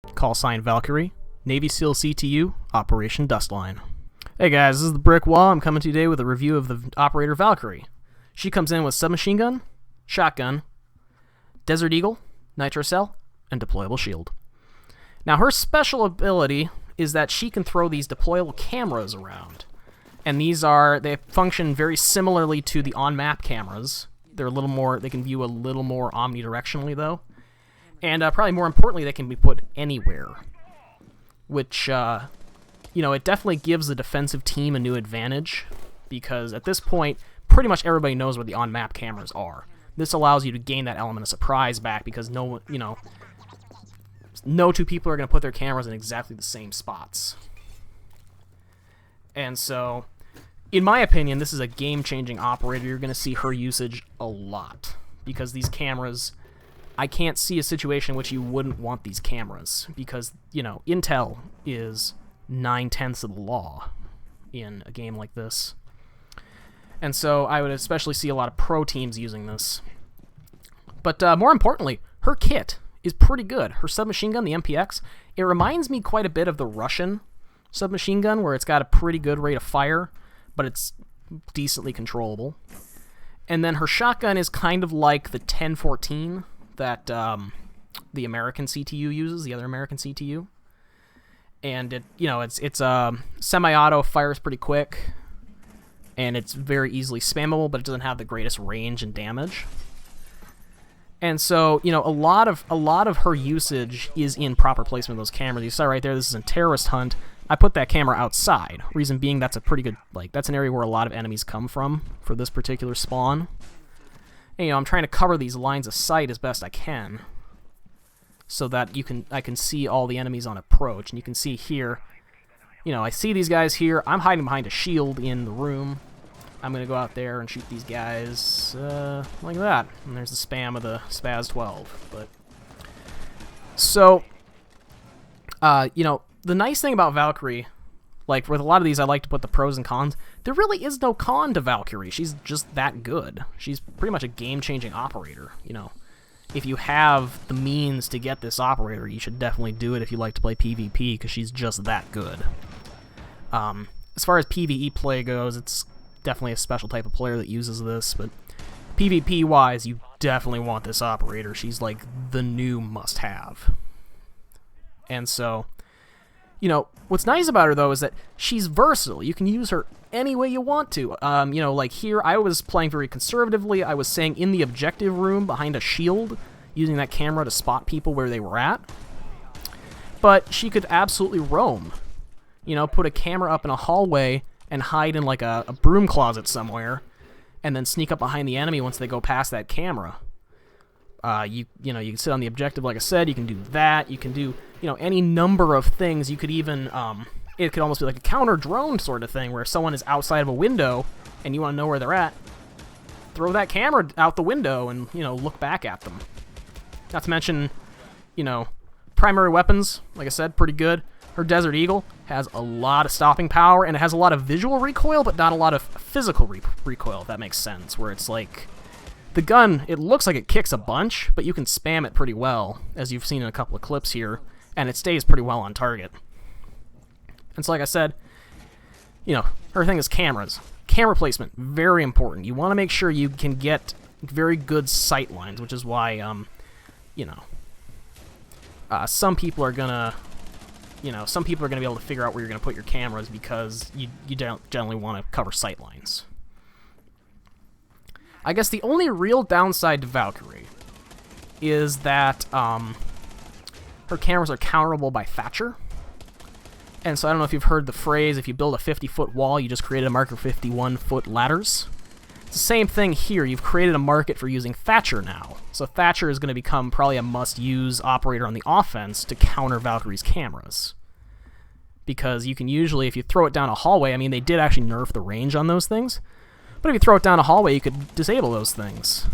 Call sign Valkyrie, Navy SEAL CTU, Operation Dustline. Hey guys, this is the Brick Wall. I'm coming to you today with a review of the operator Valkyrie. She comes in with submachine gun, shotgun, Desert Eagle, nitro cell, and deployable shield. Now her special ability is that she can throw these deployable cameras around. And they function very similarly to the on-map cameras. They're a little more, they can view a little more omnidirectionally though. And probably more importantly, they can be put anywhere. Which, you know, it definitely gives the defensive team a new advantage. Because at this point, pretty much everybody knows where the on-map cameras are. This allows you to gain that element of surprise back because no two people are going to put their cameras in exactly the same spots. And so, in my opinion, this is a game-changing operator. You're going to see her usage a lot. Because these cameras, I can't see a situation in which you wouldn't want these cameras. Because, you know, intel is 9/10 of the law in a game like this. And so I would especially see a lot of pro teams using this. But more importantly, her kit is pretty good. Her submachine gun, the MPX, it reminds me quite a bit of the Russian submachine gun, where it's got a pretty good rate of fire, but it's decently controllable. And then her shotgun is kind of like the 1014 that the American CTU uses, the other American CTU. And it, you know, it's semi-auto, fires pretty quick, and it's very easily spammable, but it doesn't have the greatest range and damage. And so, you know, a lot of her usage is in proper placement of those cameras. You saw right there, this is a terrorist hunt. I put that camera outside. Reason being, that's a pretty good, like, that's an area where a lot of enemies come from for this particular spawn. And, you know, I'm trying to cover these lines of sight as best I can, so that I can see all the enemies on approach. And you can see here, you know, I see these guys here. I'm hiding behind a shield in the room. I'm going to go out there and shoot these guys like that. And there's the spam of the Spaz 12. But so, you know, the nice thing about Valkyrie, like with a lot of these I like to put the pros and cons, there really is no con to Valkyrie. She's just that good. She's pretty much a game-changing operator, you know. If you have the means to get this operator, you should definitely do it if you like to play PvP, because she's just that good. As far as PvE play goes, it's definitely a special type of player that uses this, but PvP-wise, you definitely want this operator. She's like the new must-have. And so, you know, what's nice about her, though, is that she's versatile. You can use her any way you want to. You know, like here, I was playing very conservatively. I was staying in the objective room behind a shield, using that camera to spot people where they were at. But she could absolutely roam. You know, put a camera up in a hallway and hide in like a broom closet somewhere, and then sneak up behind the enemy once they go past that camera. You know, you can sit on the objective, like I said. You can do that. You can do, you know, any number of things. You could even, it could almost be like a counter drone sort of thing, where if someone is outside of a window and you want to know where they're at, throw that camera out the window and, you know, look back at them. Not to mention, you know, primary weapons, like I said, pretty good. Her Desert Eagle has a lot of stopping power, and it has a lot of visual recoil, but not a lot of physical recoil, if that makes sense, where it's like, the gun, it looks like it kicks a bunch, but you can spam it pretty well, as you've seen in a couple of clips here, and it stays pretty well on target. And so, like I said, you know, her thing is cameras. Camera placement, very important. You want to make sure you can get very good sight lines, which is why, you know, some people are gonna be able to figure out where you're gonna put your cameras, because you don't generally want to cover sight lines. I guess the only real downside to Valkyrie is that her cameras are counterable by Thatcher. And so I don't know if you've heard the phrase, if you build a 50-foot wall, you just created a market for 51-foot ladders. It's the same thing here. You've created a market for using Thatcher now. So Thatcher is going to become probably a must-use operator on the offense to counter Valkyrie's cameras. Because you can usually, if you throw it down a hallway, I mean, they did actually nerf the range on those things. But if you throw it down a hallway, you could disable those things.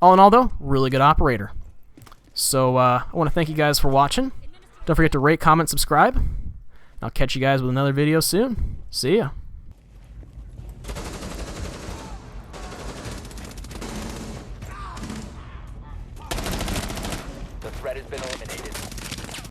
All in all, though, really good operator. So I want to thank you guys for watching. Don't forget to rate, comment, subscribe. I'll catch you guys with another video soon. See ya.